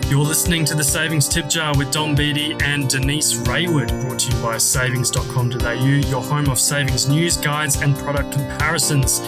You're listening to the Savings Tip Jar with Dom Beatty and Denise Rayward, brought to you by Savings.com.au, your home of savings news, guides and product comparisons.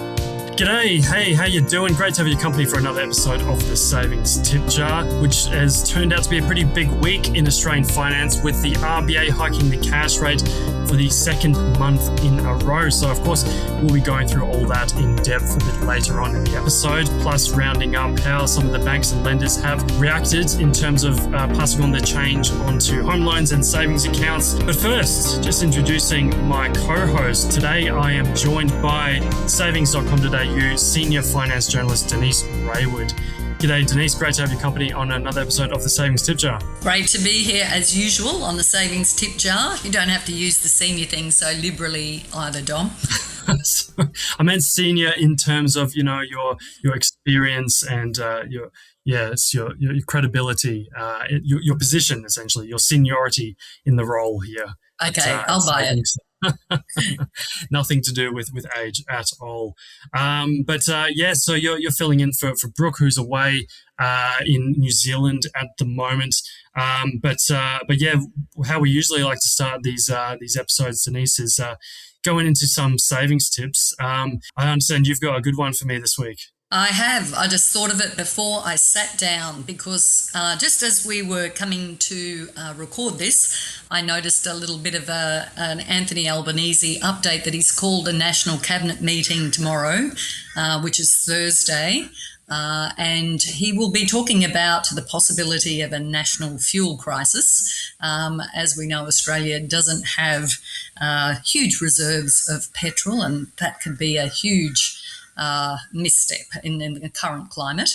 G'day, hey, how you doing? Great to have your company for another episode of the Savings Tip Jar, which has turned out to be a pretty big week in Australian finance with the RBA hiking the cash rate for the second month in a row. So, of course, we'll be going through all that in depth a bit later on in the episode, plus rounding up how some of the banks and lenders have reacted in terms of passing on their change onto home loans and savings accounts. But first, just introducing my co-host. Today, I am joined by Savings.com.au senior finance journalist Denise Rayward. G'day, Denise. Great to have your company on another episode of the Savings Tip Jar. Great to be here as usual on the Savings Tip Jar. You don't have to use the senior thing so liberally either, Dom. I meant senior in terms of, you know, your experience and your credibility, your position, essentially, your seniority in the role here. Okay, I'll buy it. Nothing to do with age at all. So you're filling in for Brooke, who's away in New Zealand at the moment. How we usually like to start these episodes, Denise, is going into some savings tips. I understand you've got a good one for me this week. I have. I just thought of it before I sat down because just as we were coming to record this, I noticed a little bit of an Anthony Albanese update that he's called a National Cabinet meeting tomorrow, which is Thursday, and he will be talking about the possibility of a national fuel crisis. As we know, Australia doesn't have huge reserves of petrol, and that could be a huge misstep in the current climate.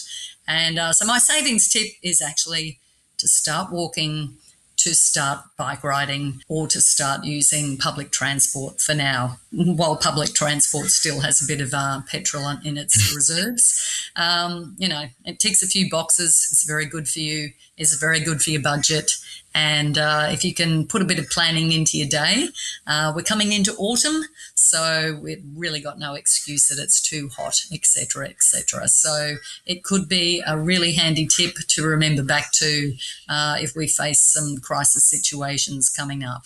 And so my savings tip is actually to start walking, to start bike riding, or to start using public transport for now, while public transport still has a bit of petrol in its reserves. It ticks a few boxes. It's very good for you. It's very good for your budget. And if you can put a bit of planning into your day, we're coming into autumn, so we've really got no excuse that it's too hot, etc., etc. So it could be a really handy tip to remember back to if we face some crisis situations coming up.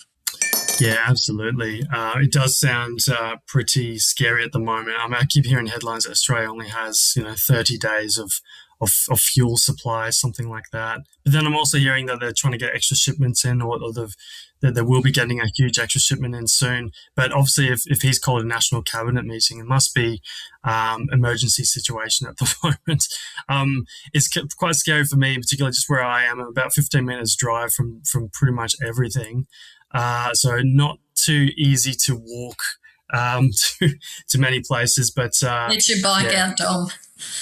Yeah, absolutely. It does sound pretty scary at the moment. I keep hearing headlines that Australia only has 30 days of fuel supply, something like that. But then I'm also hearing that they're trying to get extra shipments in, or that they will be getting a huge extra shipment in soon. But obviously, if he's called a national cabinet meeting, it must be emergency situation at the moment. It's quite scary for me, particularly just where I am. I'm about 15 minutes drive from pretty much everything. So not too easy to walk to many places. But get your bike out, Dom.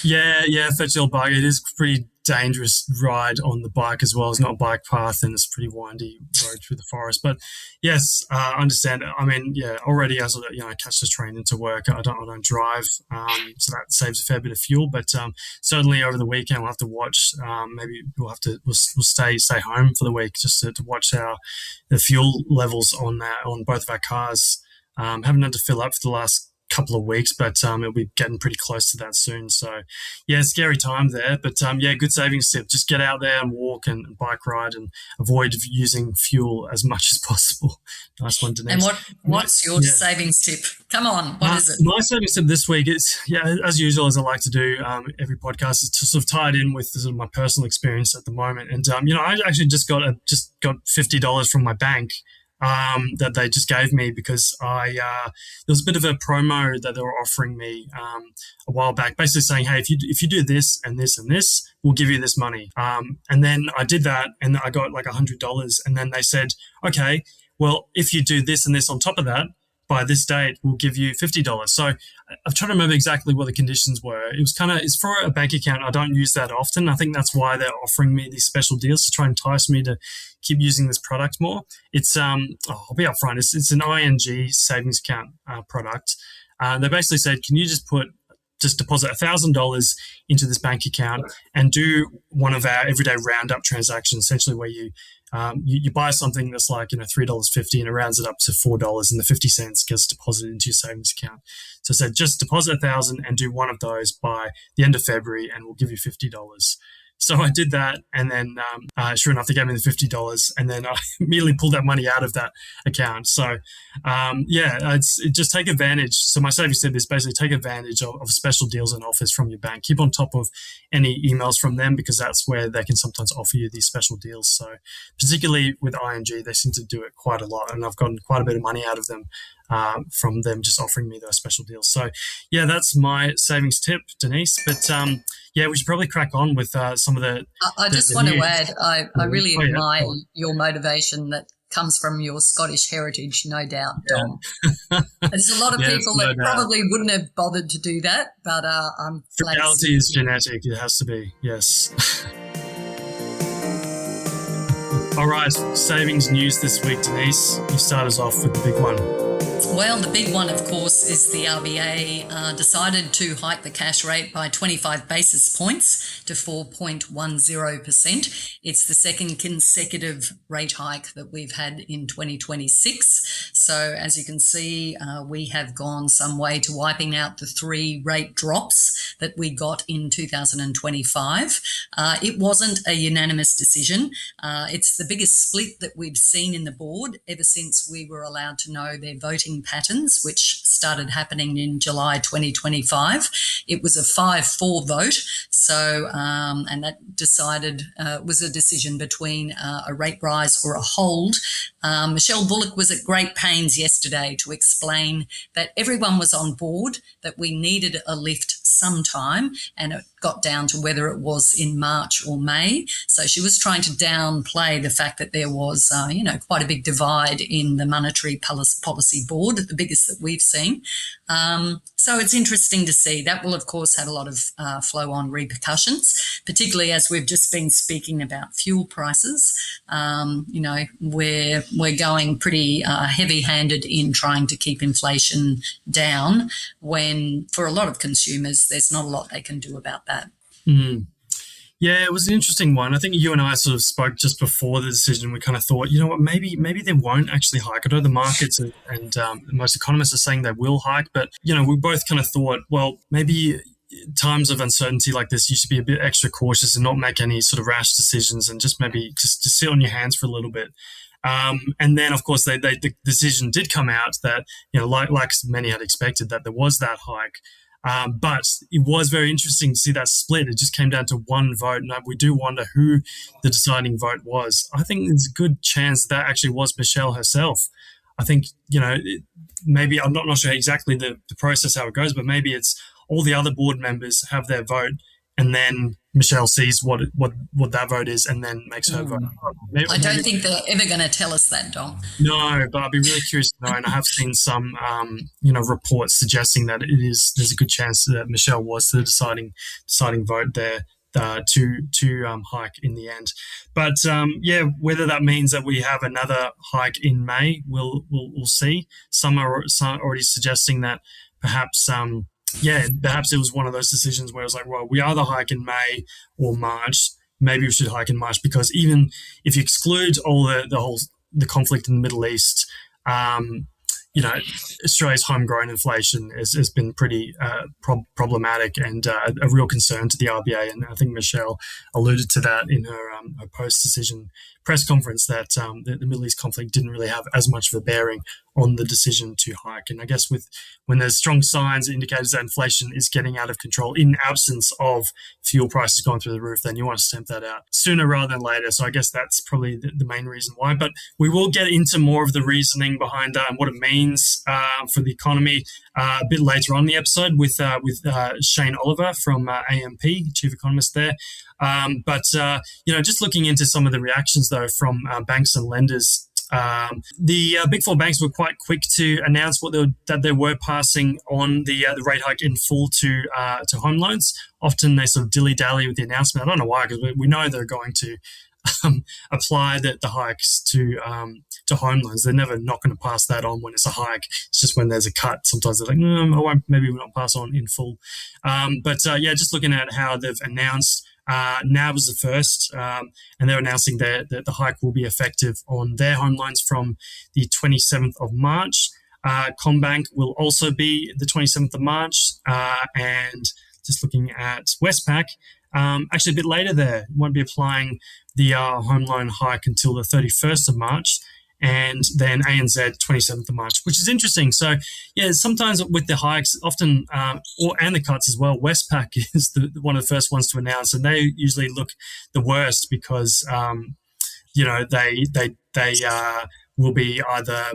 Yeah, fetch your bike. It is a pretty dangerous ride on the bike as well. It's not a bike path and it's a pretty windy road through the forest. But yes, I understand. I mean, yeah, already as I catch the train into work. I don't drive, so that saves a fair bit of fuel. But certainly over the weekend we'll have to watch. Maybe we'll stay home for the week just to watch how the fuel levels on both of our cars. Haven't had to fill up for the last couple of weeks, but it'll be getting pretty close to that soon. So yeah, scary time there, but good savings tip. Just get out there and walk and bike ride and avoid using fuel as much as possible. Nice one, Denise. And what's your savings tip? Come on, what is it? My savings tip this week is, as usual, as I like to do every podcast, is to sort of tie it in with sort of my personal experience at the moment. And I actually just got $50 from my bank that they just gave me because there was a bit of a promo that they were offering me a while back, basically saying, hey, if you do this and this and this, we'll give you this money. And then I did that and I got like $100. And then they said, okay, well, if you do this and this on top of that, by this date, we'll give you $50. So I'm trying to remember exactly what the conditions were. It's for a bank account. I don't use that often. I think that's why they're offering me these special deals to try and entice me to keep using this product more. It's, I'll be upfront. It's an ING savings account product. They basically said, can you just deposit $1,000 into this bank account and do one of our everyday roundup transactions, essentially where you buy something that's like $3.50 and it rounds it up to $4.50 gets deposited into your savings account. So I said just deposit $1,000 and do one of those by the end of February, and we'll give you $50. So I did that, and then sure enough, they gave me the $50, and then I immediately pulled that money out of that account. So just take advantage. So my savings tip is basically take advantage of special deals and offers from your bank. Keep on top of any emails from them, because that's where they can sometimes offer you these special deals. So particularly with ING, they seem to do it quite a lot, and I've gotten quite a bit of money out of them from them just offering me those special deals. So yeah, that's my savings tip, Denise. But we should probably crack on with some of the. I just want to add, I really admire Yeah. your motivation that comes from your Scottish heritage, no doubt, Dom. Yeah. There's a lot of people that probably wouldn't have bothered to do that, but I'm glad. Frugality is genetic. It has to be, yes. All right, savings news this week, Denise. You start us off with the big one. Well, the big one, of course, is the RBA decided to hike the cash rate by 25 basis points to 4.10%. It's the second consecutive rate hike that we've had in 2026. So as you can see, we have gone some way to wiping out the 3 rate drops that we got in 2025. It wasn't a unanimous decision. It's the biggest split that we've seen in the board ever since we were allowed to know their voting patterns, which started happening in July 2025. It was a 5-4 vote. So, and that was a decision between a rate rise or a hold. Michelle Bullock was at great pains yesterday to explain that everyone was on board, that we needed a lift sometime, and it got down to whether it was in March or May. So she was trying to downplay the fact that there was, quite a big divide in the Monetary Policy Board, the biggest that we've seen. So it's interesting to see. That will, of course, have a lot of flow-on repercussions, particularly as we've just been speaking about fuel prices. We're going pretty heavy-handed in trying to keep inflation down, when for a lot of consumers there's not a lot they can do about that. Mm. Yeah, it was an interesting one. I think you and I sort of spoke just before the decision. We kind of thought, you know what, maybe they won't actually hike. I know the markets and most economists are saying they will hike, but we both kind of thought, well, maybe times of uncertainty like this, you should be a bit extra cautious and not make any sort of rash decisions, and just maybe just sit on your hands for a little bit. And then, of course, the decision did come out that, like many had expected, that there was that hike. But it was very interesting to see that split. It just came down to one vote, and we do wonder who the deciding vote was. I think there's a good chance that actually was Michelle herself. I think, maybe I'm not sure exactly the process, how it goes, but maybe it's all the other board members have their vote, and then Michelle sees what that vote is and then makes her vote. I don't think they're ever going to tell us that, Dom. No, but I'd be really curious to know. And I have seen some, reports suggesting that there's a good chance that Michelle was the deciding vote there to hike in the end. But whether that means that we have another hike in May, we'll see. Some are already suggesting that perhaps it was one of those decisions where it was like, well, we either hike in May or March. Maybe we should hike in March, because even if you exclude all the conflict in the Middle East, Australia's homegrown inflation has been pretty problematic and a real concern to the RBA. And I think Michelle alluded to that in her post-decision press conference, that the Middle East conflict didn't really have as much of a bearing on the decision to hike. And I guess when there's strong signs, indicators that inflation is getting out of control in absence of fuel prices going through the roof, then you want to stamp that out sooner rather than later. So I guess that's probably the main reason why. But we will get into more of the reasoning behind that and what it means for the economy a bit later on in the episode with Shane Oliver from AMP, Chief Economist there. But just looking into some of the reactions though from banks and lenders. The big four banks were quite quick to announce that they were passing on the rate hike in full to home loans. Often they sort of dilly-dally with the announcement. I don't know why, because we know they're going to apply the hikes to home loans. They're never not going to pass that on when it's a hike. It's just when there's a cut. Sometimes they're like, maybe we'll not pass on in full. Just looking at how they've announced. NAB was the first, and they're announcing that the hike will be effective on their home loans from the 27th of March. Combank will also be the 27th of March, and just looking at Westpac, actually a bit later there, won't be applying the home loan hike until the 31st of March. And then ANZ 27th of March, which is interesting. So, yeah, sometimes with the hikes, often, and the cuts as well, Westpac is one of the first ones to announce, and they usually look the worst because, they will be either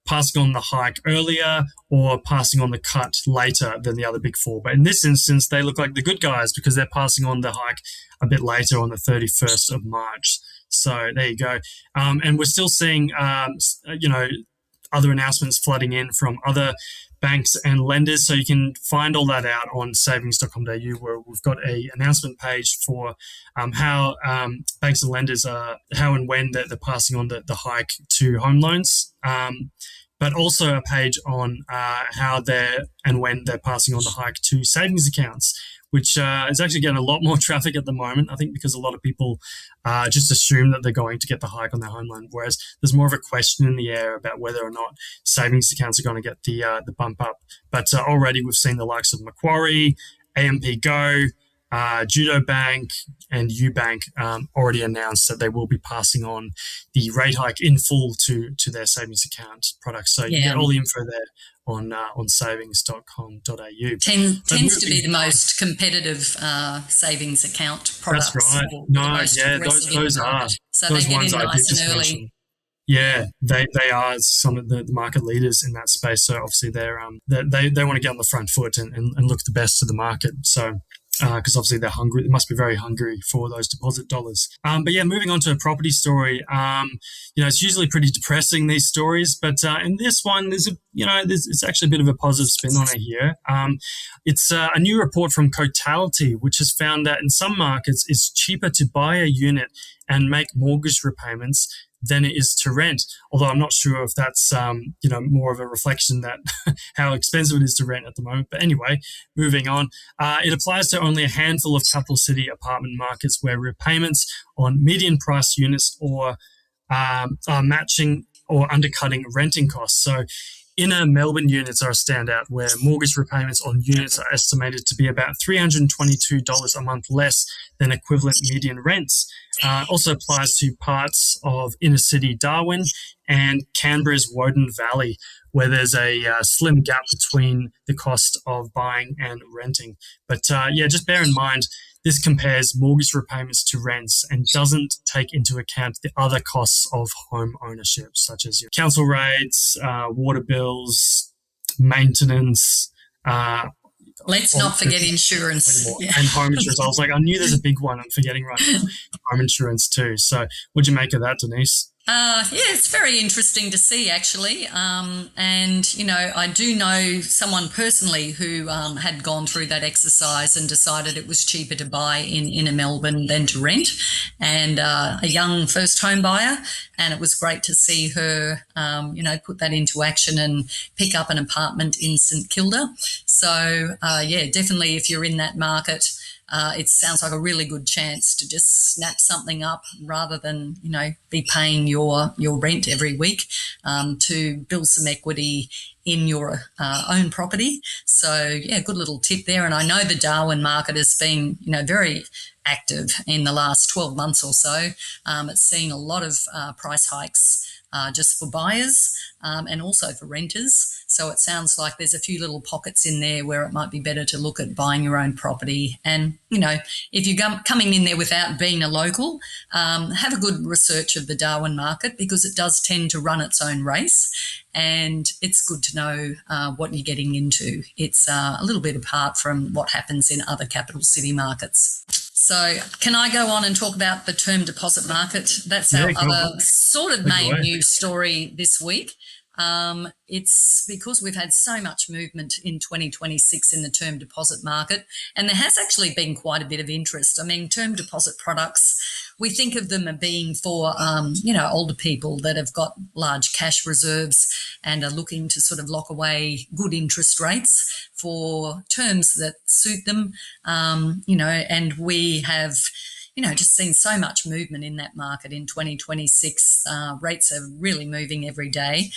passing on the hike earlier or passing on the cut later than the other big four. But in this instance, they look like the good guys because they're passing on the hike a bit later on the 31st of March. So there you go. And we're still seeing, other announcements flooding in from other banks and lenders. So you can find all that out on Savings.com.au, where we've got a announcement page for how banks and lenders are, how and when they're passing on the hike to home loans. But also a page on how they're and when they're passing on the hike to savings accounts, which is actually getting a lot more traffic at the moment, I think, because a lot of people just assume that they're going to get the hike on their home loan, whereas there's more of a question in the air about whether or not savings accounts are going to get the bump up. But already we've seen the likes of Macquarie, AMP Go, Judo Bank and Ubank already announced that they will be passing on the rate hike in full to their savings account products. So you get all the info there on savings.com.au. Tends to be the most competitive savings account products. That's right. No, yeah, those are. So those they get ones in I did nice just and early. mention. Yeah, they are some of the market leaders in that space. So obviously they want to get on the front foot and look the best to the market. So because obviously they're hungry, they must be very hungry for those deposit dollars. But yeah, moving on to a property story. It's usually pretty depressing, these stories, but in this one, it's actually a bit of a positive spin on it here. It's a new report from Cotality, which has found that in some markets, it's cheaper to buy a unit and make mortgage repayments than it is to rent. Although I'm not sure if that's more of a reflection that how expensive it is to rent at the moment. But anyway, moving on. It applies to only a handful of capital city apartment markets where repayments on median price units or are matching or undercutting renting costs. So inner Melbourne units are a standout, where mortgage repayments on units are estimated to be about $322 a month less than equivalent median rents. Also applies to parts of inner city Darwin and Canberra's Woden Valley, where there's a slim gap between the cost of buying and renting. But just bear in mind, this compares mortgage repayments to rents and doesn't take into account the other costs of home ownership, such as your council rates, water bills, maintenance. Let's not forget insurance. And home insurance. I was like, I knew there's a big one I'm forgetting right now. Home insurance too. So what'd you make of that, Denise? It's very interesting to see, actually. I do know someone personally who had gone through that exercise and decided it was cheaper to buy in inner Melbourne than to rent, and a young first home buyer. And it was great to see her, put that into action and pick up an apartment in St Kilda. So, definitely if you're in that market, it sounds like a really good chance to just snap something up rather than, be paying your rent every week, to build some equity in your own property. So, good little tip there. And I know the Darwin market has been, very active in the last 12 months or so. It's seen a lot of price hikes just for buyers and also for renters. So it sounds like there's a few little pockets in there where it might be better to look at buying your own property. And, if you're coming in there without being a local, have a good research of the Darwin market, because it does tend to run its own race, and it's good to know what you're getting into. It's a little bit apart from what happens in other capital city markets. So can I go on and talk about the term deposit market? That's our other sort of main news story this week. It's because we've had so much movement in 2026 in the term deposit market, and there has actually been quite a bit of interest. I mean, term deposit products, we think of them as being for, older people that have got large cash reserves and are looking to sort of lock away good interest rates for terms that suit them, and we have just seen so much movement in that market in 2026. Rates are really moving every day.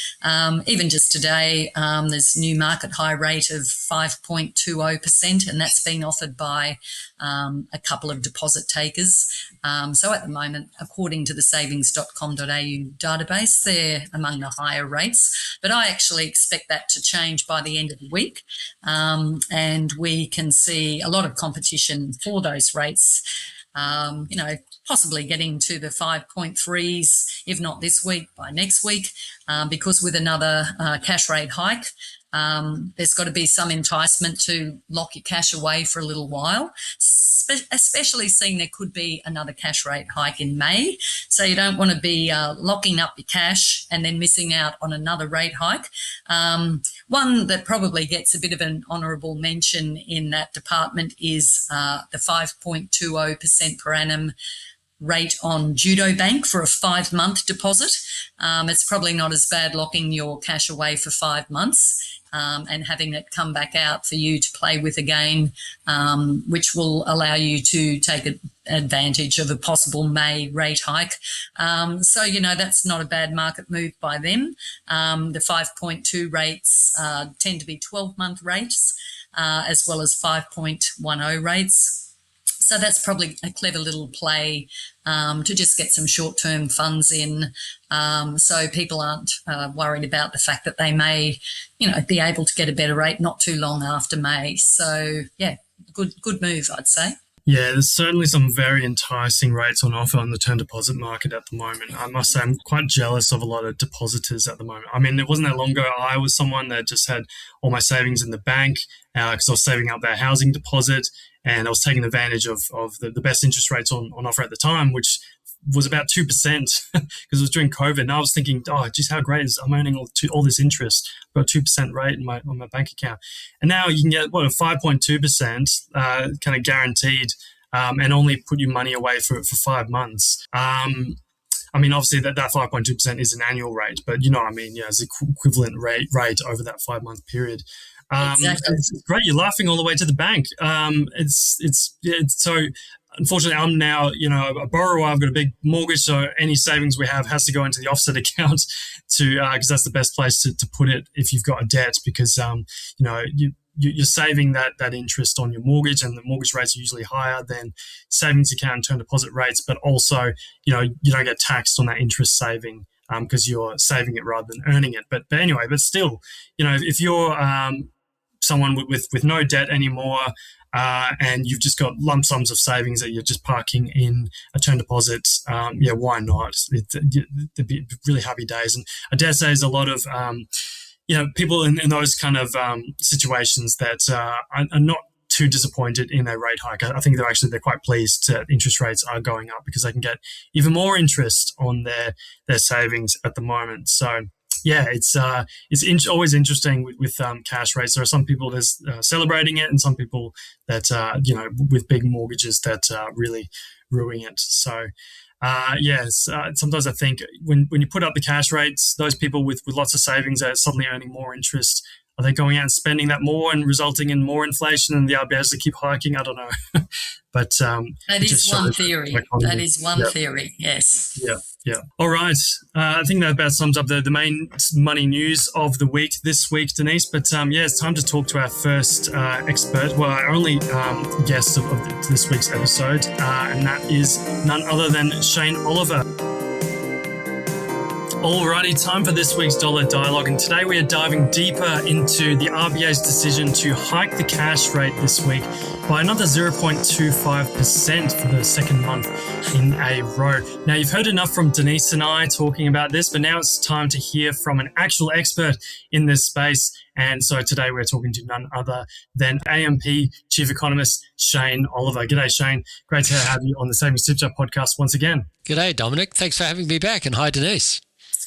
Even just today, there's a new market high rate of 5.20%, and that's been offered by a couple of deposit takers. So at the moment, according to the Savings.com.au database, they're among the higher rates. But I actually expect that to change by the end of the week, and we can see a lot of competition for those rates. Possibly getting to the 5.3s, if not this week, by next week, because with another cash rate hike, there's got to be some enticement to lock your cash away for a little while, especially seeing there could be another cash rate hike in May. So you don't want to be locking up your cash and then missing out on another rate hike. One that probably gets a bit of an honourable mention in that department is the 5.20% per annum rate on Judo Bank for a 5-month deposit. It's probably not as bad locking your cash away for 5 months and having it come back out for you to play with again, which will allow you to take advantage of a possible May rate hike. So that's not a bad market move by them. The 5.2 rates tend to be 12-month rates, as well as 5.10 rates. So that's probably a clever little play to just get some short-term funds in, so people aren't worried about the fact that they may, be able to get a better rate not too long after May. So, yeah, good move, I'd say. Yeah, there's certainly some very enticing rates on offer on the term deposit market at the moment. I must say I'm quite jealous of a lot of depositors at the moment. I mean, it wasn't that long ago I was someone that just had all my savings in the bank because I was saving up that housing deposit, and I was taking advantage of the best interest rates on offer at the time, which was about 2% because it was during COVID. And I was thinking, oh, geez, how great is I'm earning all this interest. I've got a 2% rate on my bank account. And now you can get, a 5.2% kind of guaranteed and only put your money away for 5 months. I mean, obviously that 5.2% is an annual rate, but you know what I mean? Yeah, it's equivalent rate over that 5-month period. Exactly. It's great. You're laughing all the way to the bank. It's so. Unfortunately, I'm now, a borrower. I've got a big mortgage, so any savings we have has to go into the offset account because that's the best place to put it if you've got a debt, because you're saving that interest on your mortgage, and the mortgage rates are usually higher than savings account and term deposit rates, but also you don't get taxed on that interest saving because you're saving it rather than earning it. But anyway, but still, if you're someone with no debt anymore, and you've just got lump sums of savings that you're just parking in a term deposit, why not? They'd be really happy days. And I dare say there's a lot of, people in those kind of situations that are not too disappointed in a rate hike. I think they're quite pleased that interest rates are going up because they can get even more interest on their savings at the moment. So, yeah, it's always interesting with cash rates. There are some people that's celebrating it, and some people that with big mortgages that really ruining it. So sometimes I think when you put up the cash rates, those people with lots of savings are suddenly earning more interest. Are they going out and spending that more and resulting in more inflation, and the RBA has to keep hiking? I don't know. But that is one theory. That is one theory, yes. Yeah. All right. I think that about sums up the main money news of the week this week, Denise. But it's time to talk to our first expert, our only guest of this week's episode, and that is none other than Shane Oliver. Alrighty, time for this week's Dollar Dialogue, and today we are diving deeper into the RBA's decision to hike the cash rate this week by another 0.25% for the second month in a row. Now, you've heard enough from Denise and I talking about this, but now it's time to hear from an actual expert in this space. And so today we're talking to none other than AMP Chief Economist Shane Oliver. G'day, Shane. Great to have you on the Savings Tip Jar podcast once again. G'day, Dominic. Thanks for having me back, and hi, Denise.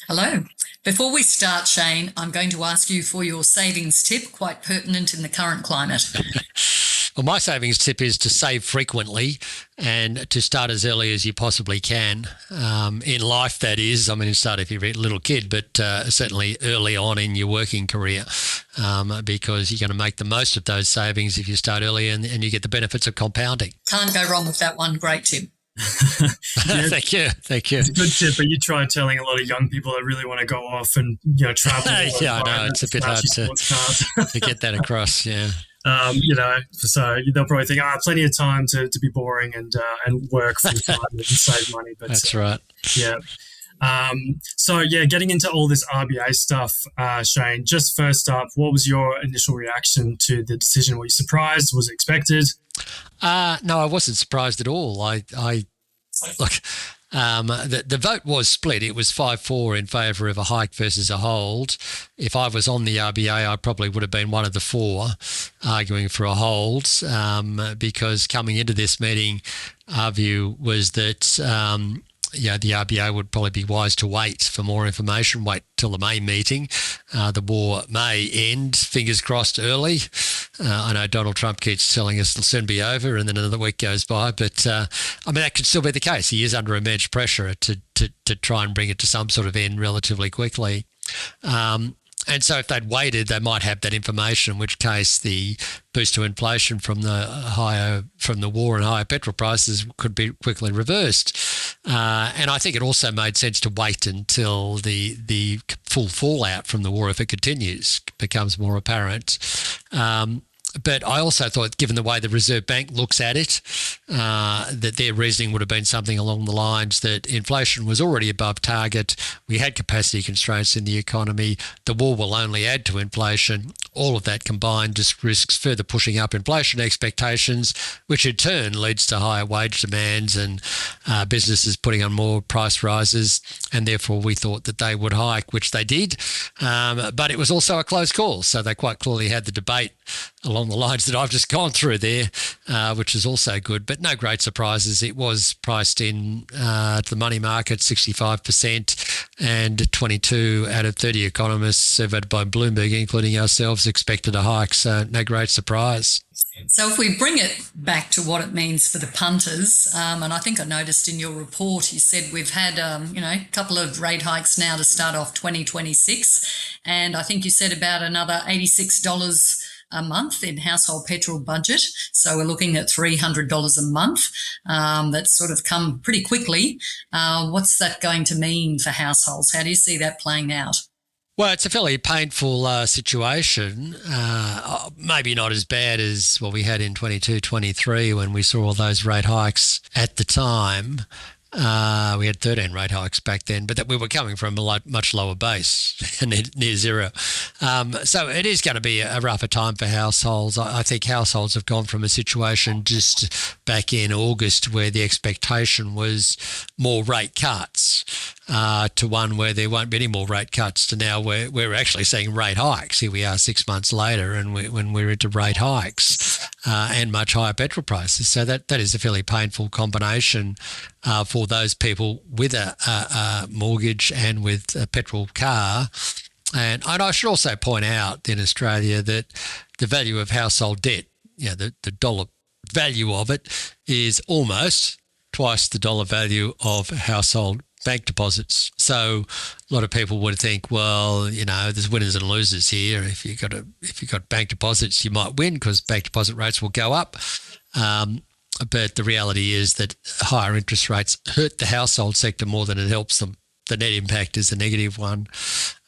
Hello. Before we start, Shane, I'm going to ask you for your savings tip, quite pertinent in the current climate. Well, my savings tip is to save frequently and to start as early as you possibly can. In life, that is. I mean, start if you're a little kid, but certainly early on in your working career, because you're going to make the most of those savings if you start early and you get the benefits of compounding. Can't go wrong with that one. Great tip. Yeah, Thank you. it's a good tip, but you try telling a lot of young people that really want to go off and travel Yeah, I and buy know it's a bit flashy hard to sports cars. get that across. Yeah, So they'll probably think, plenty of time to be boring and work full time and save money. But that's right. yeah. Getting into all this RBA stuff, Shane, just first up, what was your initial reaction to the decision? Were you surprised? Was it expected? No, I wasn't surprised at all. I look. The vote was split. It was 5-4 in favour of a hike versus a hold. If I was on the RBA, I probably would have been one of the four arguing for a hold, because coming into this meeting, our view was that the RBA would probably be wise to wait for more information, wait till the May meeting. The war may end, fingers crossed, early. I know Donald Trump keeps telling us it'll soon be over, and then another week goes by. But, that could still be the case. He is under immense pressure to try and bring it to some sort of end relatively quickly. And so if they'd waited, they might have that information, in which case the boost to inflation from the war and higher petrol prices could be quickly reversed. And I think it also made sense to wait until the full fallout from the war, if it continues, becomes more apparent. But I also thought, given the way the Reserve Bank looks at it, that their reasoning would have been something along the lines that inflation was already above target. We had capacity constraints in the economy. The war will only add to inflation. All of that combined just risks further pushing up inflation expectations, which in turn leads to higher wage demands and businesses putting on more price rises. And therefore, we thought that they would hike, which they did. But it was also a close call. So they quite clearly had the debate along the lines that I've just gone through there, which is also good. But no great surprises. It was priced in to the money market, 65%, and 22 out of 30 economists surveyed by Bloomberg, including ourselves, expected a hike. So no great surprise. So if we bring it back to what it means for the punters, and I think I noticed in your report you said we've had a couple of rate hikes now to start off 2026, and I think you said about another $86 a month in household petrol budget. So we're looking at $300 a month. That's sort of come pretty quickly. What's that going to mean for households? How do you see that playing out? Well, it's a fairly painful situation, maybe not as bad as what we had in 22-23 when we saw all those rate hikes at the time. We had 13 rate hikes back then, but that we were coming from a much lower base, near zero. So it is going to be a rougher time for households. I think households have gone from a situation just back in August where the expectation was more rate cuts to one where there won't be any more rate cuts to now where we're actually seeing rate hikes. Here we are 6 months later and when we're into rate hikes and much higher petrol prices. So that is a fairly painful combination for those people with a mortgage and with a petrol car. And I should also point out in Australia that the value of household debt, the dollar value of it is almost twice the dollar value of household bank deposits. So a lot of people would think, well, there's winners and losers here. If you've got bank deposits, you might win because bank deposit rates will go up. But the reality is that higher interest rates hurt the household sector more than it helps them. The net impact is a negative one.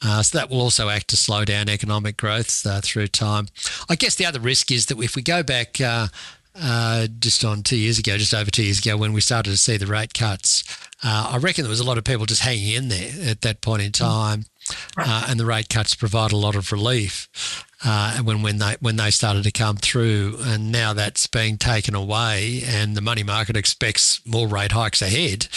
So that will also act to slow down economic growth through time. I guess the other risk is that if we go back just over 2 years ago, when we started to see the rate cuts, I reckon there was a lot of people just hanging in there at that point in time, and the rate cuts provide a lot of relief. When they started to come through, and now that's being taken away, and the money market expects more rate hikes ahead.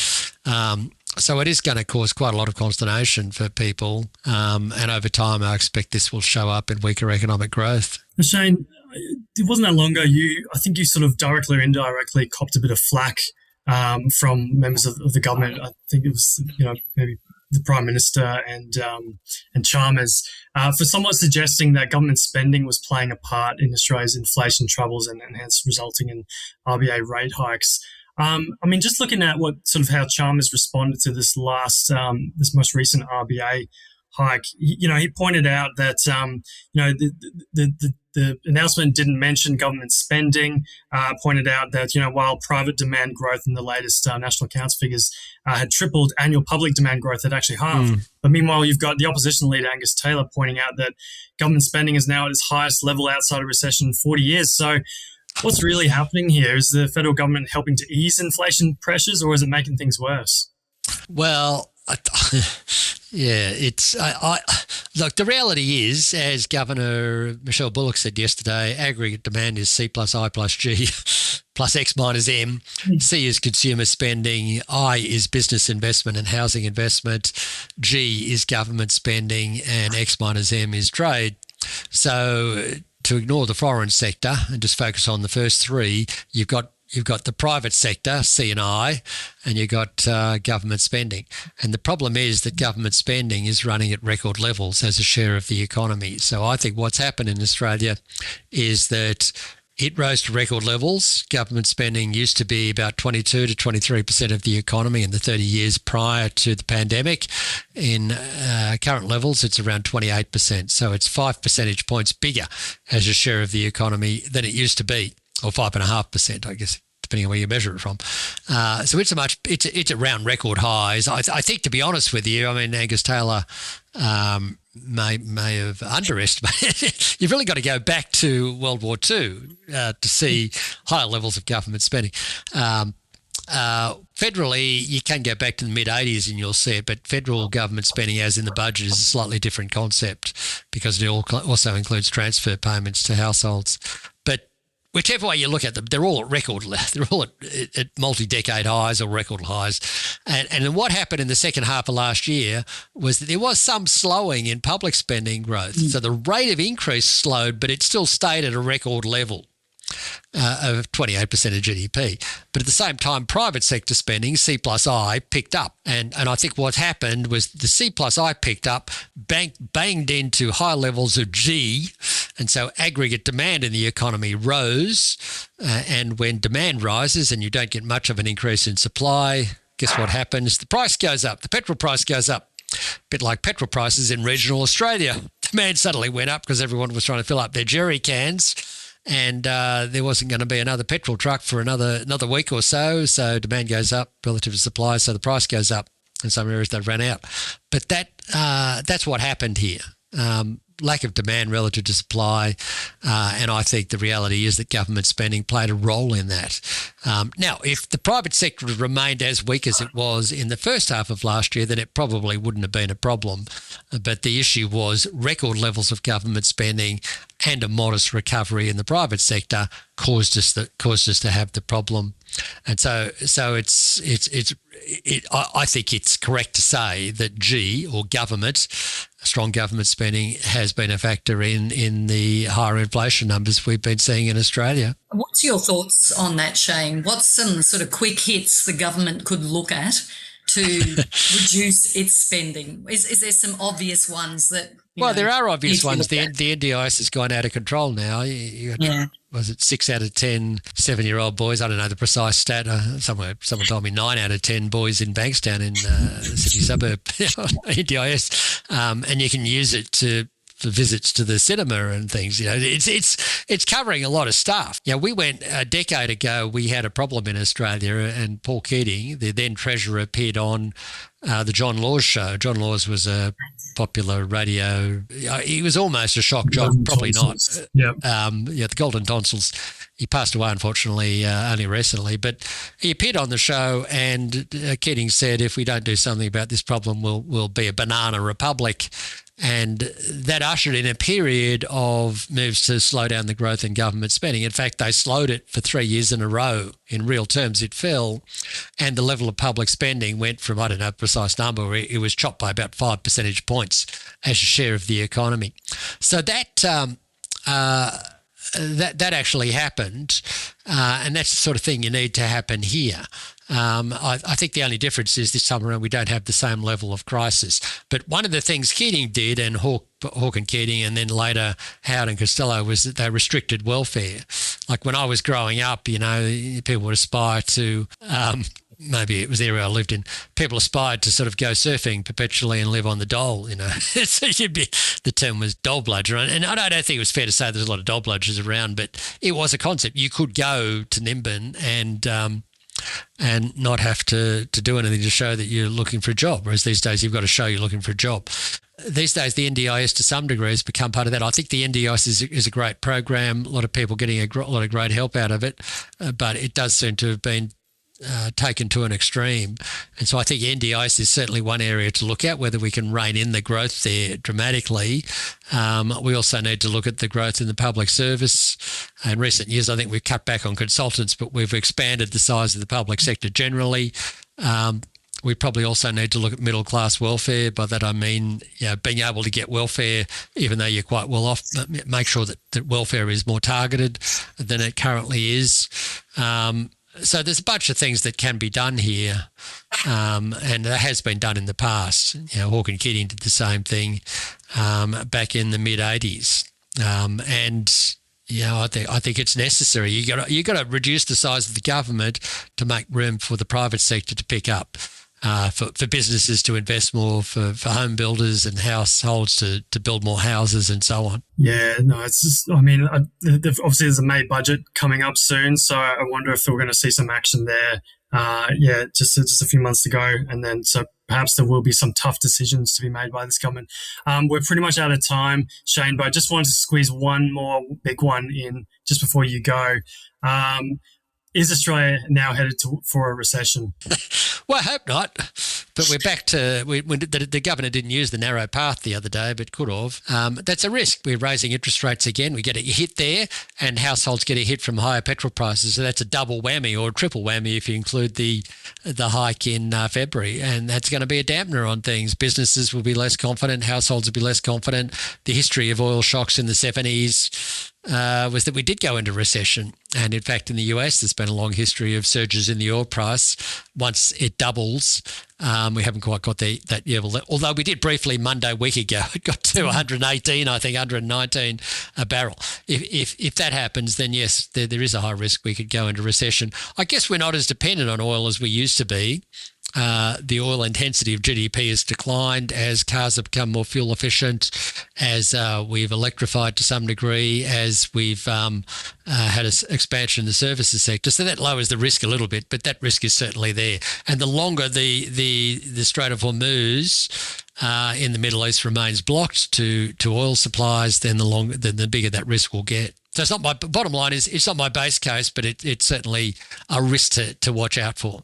So it is going to cause quite a lot of consternation for people, and over time, I expect this will show up in weaker economic growth. Shane, it wasn't that long ago. I think you sort of directly or indirectly copped a bit of flack from members of the government. I think it was maybe the Prime Minister and Chalmers for somewhat suggesting that government spending was playing a part in Australia's inflation troubles and hence resulting in RBA rate hikes. Just looking at how Chalmers responded to this this most recent RBA hike, he pointed out that the the announcement didn't mention government spending, pointed out that, while private demand growth in the latest national accounts figures had tripled, annual public demand growth had actually halved. But meanwhile, you've got the opposition leader, Angus Taylor, pointing out that government spending is now at its highest level outside of recession in 40 years. So what's really happening here? Is the federal government helping to ease inflation pressures, or is it making things worse? Well, yeah, look, the reality is, as Governor Michelle Bullock said yesterday, aggregate demand is C plus I plus G plus X minus M. C is consumer spending, I is business investment and housing investment, G is government spending, and X minus M is trade. So to ignore the foreign sector and just focus on the first three, you've got the private sector, C and I, and you've got government spending. And the problem is that government spending is running at record levels as a share of the economy. So I think what's happened in Australia is that it rose to record levels. Government spending used to be about 22 to 23% of the economy in the 30 years prior to the pandemic. In current levels, it's around 28%. So it's 5 percentage points bigger as a share of the economy than it used to be, or 5.5%, I guess, depending on where you measure it from. So it's around record highs. I think, to be honest with you, I mean, Angus Taylor may have underestimated. You've really got to go back to World War II to see higher levels of government spending. Federally, you can go back to the mid-80s and you'll see it, but federal government spending, as in the budget, is a slightly different concept because it also includes transfer payments to households. But whichever way you look at them, they're all at record. They're all at multi-decade highs or record highs. And what happened in the second half of last year was that there was some slowing in public spending growth. So the rate of increase slowed, but it still stayed at a record level of 28% of GDP. But at the same time, private sector spending, C plus I, picked up. And I think what happened was the C plus I picked up, banged into high levels of G, and so aggregate demand in the economy rose. And when demand rises and you don't get much of an increase in supply, guess what happens? The price goes up. The petrol price goes up. A bit like petrol prices in regional Australia. Demand suddenly went up because everyone was trying to fill up their jerry cans. And there wasn't going to be another petrol truck for another week or so. So demand goes up relative to supply, so the price goes up. In some areas they ran out. But that's what happened here. Lack of demand relative to supply, and I think the reality is that government spending played a role in that. Now, if the private sector had remained as weak as it was in the first half of last year, then it probably wouldn't have been a problem. But the issue was record levels of government spending and a modest recovery in the private sector caused us to have the problem. And so I think it's correct to say that G, or government, strong government spending, has been a factor in the higher inflation numbers we've been seeing in Australia. What's your thoughts on that, Shane? What's some sort of quick hits the government could look at to reduce its spending? Is there some obvious ones that... There are obvious ones. The NDIS has gone out of control now. Was it 6 out of 10 7-year-old boys? I don't know the precise stat. Someone told me 9 out of 10 boys in Bankstown in the city suburb, NDIS, and you can use it for visits to the cinema and things. It's covering a lot of stuff. We went a decade ago. We had a problem in Australia, and Paul Keating, the then Treasurer, appeared on the John Laws show. John Laws was a popular radio. He was almost a shock jock, probably not. The Golden Tonsils. He passed away, unfortunately, only recently. But he appeared on the show, and Keating said, "If we don't do something about this problem, we'll be a banana republic." And that ushered in a period of moves to slow down the growth in government spending. In fact, they slowed it for 3 years in a row. In real terms, it fell. And the level of public spending went from, I don't know, a precise number, it was chopped by about 5 percentage points as a share of the economy. So that actually happened, and that's the sort of thing you need to happen here. I think the only difference is this time around we don't have the same level of crisis. But one of the things Keating did, and Hawke and Keating, and then later Howard and Costello, was that they restricted welfare. Like when I was growing up, people would aspire to maybe it was the area I lived in, people aspired to sort of go surfing perpetually and live on the dole, So the term was dole bludger. And I don't think it was fair to say there's a lot of dole bludgers around, but it was a concept. You could go to Nimbin and not have to do anything to show that you're looking for a job, whereas these days you've got to show you're looking for a job. These days, the NDIS to some degree has become part of that. I think the NDIS is a great program, a lot of people getting a lot of great help out of it, but it does seem to have been taken to an extreme. And so I think NDIS is certainly one area to look at, whether we can rein in the growth there dramatically. We also need to look at the growth in the public service. In recent years, I think we've cut back on consultants, but we've expanded the size of the public sector generally. We probably also need to look at middle-class welfare. By that I mean being able to get welfare even though you're quite well off. Make sure that welfare is more targeted than it currently is. So there's a bunch of things that can be done here, and that has been done in the past. Hawke and Keating did the same thing back in the mid-'80s. I think it's necessary. You got to reduce the size of the government to make room for the private sector to pick up, for businesses to invest more, for home builders and households to build more houses and so on. Yeah, no, it's just, obviously there's a May budget coming up soon, so I wonder if we're going to see some action there. Just a few months to go, and then so perhaps there will be some tough decisions to be made by this government. We're pretty much out of time, Shane, but I just wanted to squeeze one more big one in just before you go. Is Australia now headed for a recession? Well, I hope not. But we're back to the governor didn't use the narrow path the other day, but could have. That's a risk. We're raising interest rates again. We get a hit there, and households get a hit from higher petrol prices. So that's a double whammy or a triple whammy if you include the hike in February, and that's going to be a dampener on things. Businesses will be less confident. Households will be less confident. The history of oil shocks in the 70s was that we did go into recession. And in fact, in the US, there's been a long history of surges in the oil price. Once it doubles, we haven't quite got that level. Although we did briefly Monday week ago, it got to 118, I think 119 a barrel. If that happens, then yes, there is a high risk we could go into recession. I guess we're not as dependent on oil as we used to be. The oil intensity of GDP has declined as cars have become more fuel efficient, as we've electrified to some degree, as we've had an expansion in the services sector. So that lowers the risk a little bit, but that risk is certainly there. And the longer the Strait of Hormuz in the Middle East remains blocked to oil supplies, then the bigger that risk will get. So it's not my bottom line is it's not my base case, but it's certainly a risk to watch out for.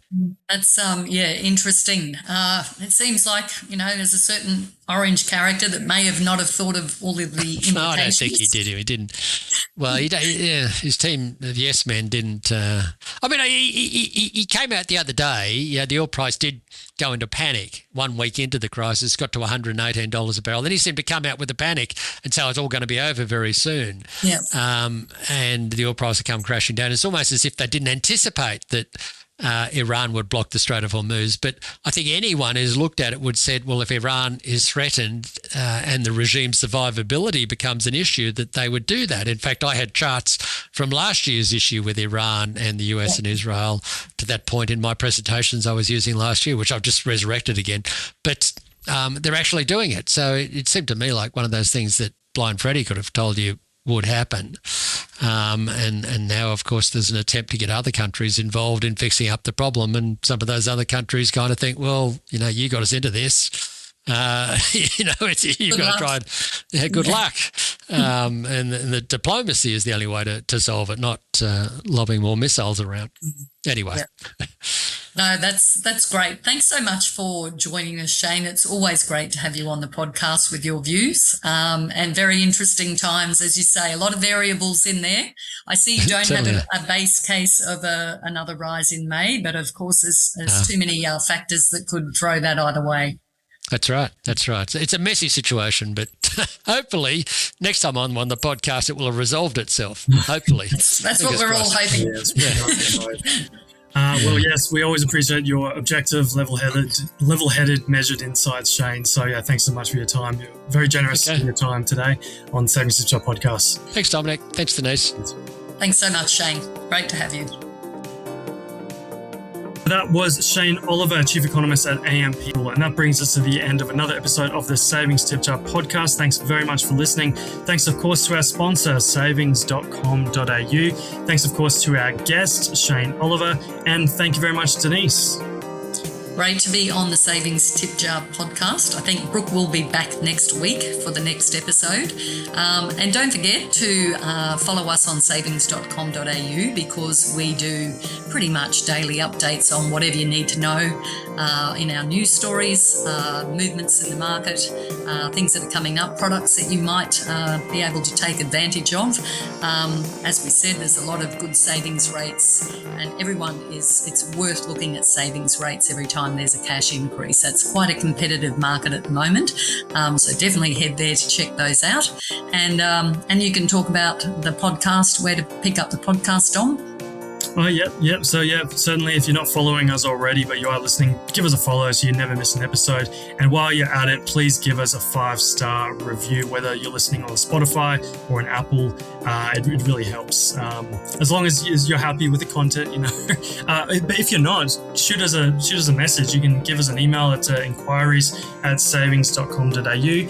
That's interesting. It seems like there's a certain orange character that may have not have thought of all of the implications. No, I don't think he did. He didn't. Well, his team of yes men didn't. He came out the other day. Yeah, the oil price did go into panic 1 week into the crisis, got to $118 a barrel. Then he seemed to come out with a panic and say it's all going to be over very soon. Yeah. And the oil price had come crashing down. It's almost as if they didn't anticipate that Iran would block the Strait of Hormuz. But I think anyone who's looked at it would said, well, if Iran is threatened and the regime's survivability becomes an issue, that they would do that. In fact, I had charts from last year's issue with Iran and the US and Israel to that point in my presentations I was using last year, which I've just resurrected again. But they're actually doing it. So it seemed to me like one of those things that Blind Freddy could have told you would happen. And now, of course, there's an attempt to get other countries involved in fixing up the problem. And some of those other countries kind of think, well, you got us into this. You've got to try and good luck. And the diplomacy is the only way to solve it, not lobbing more missiles around. Anyway. Yeah. No, that's great. Thanks so much for joining us, Shane. It's always great to have you on the podcast with your views and very interesting times, as you say, a lot of variables in there. I see you don't have a base case of another rise in May, but of course there's too many factors that could throw that either way. That's right. It's a messy situation, but hopefully next time I'm on the podcast it will have resolved itself. Hopefully. That's what we're all hoping. Well, yes, we always appreciate your objective, level-headed, measured insights, Shane. So, yeah, thanks so much for your time. You're very generous in your time today on the Savings.com podcast. Thanks, Dominic. Thanks, Denise. Thanks so much, Shane. Great to have you. That was Shane Oliver, Chief Economist at AMP. And that brings us to the end of another episode of the Savings Tip Jar podcast. Thanks very much for listening. Thanks, of course, to our sponsor, Savings.com.au. Thanks, of course, to our guest, Shane Oliver. And thank you very much, Denise. Great to be on the Savings Tip Jar podcast. I think Brooke will be back next week for the next episode. And don't forget to follow us on Savings.com.au, because we do pretty much daily updates on whatever you need to know in our news stories, movements in the market, things that are coming up, products that you might be able to take advantage of. As we said, there's a lot of good savings rates, and it's worth looking at savings rates every time there's a cash increase. That's quite a competitive market at the moment, so definitely head there to check those out. And you can talk about the podcast, where to pick up the podcast, Dom. Oh, yep. So, certainly if you're not following us already, but you are listening, give us a follow so you never miss an episode. And while you're at it, please give us a 5-star review, whether you're listening on Spotify or an Apple. It really helps. As long as you're happy with the content, but if you're not, shoot us a message. You can give us an email at inquiries@savings.com.au. You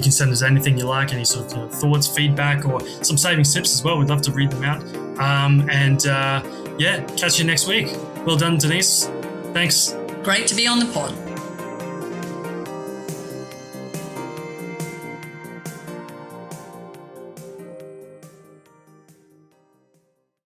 can send us anything you like, any sort of thoughts, feedback, or some savings tips as well. We'd love to read them out. Catch you next week. Well done, Denise. Thanks. Great to be on the pod.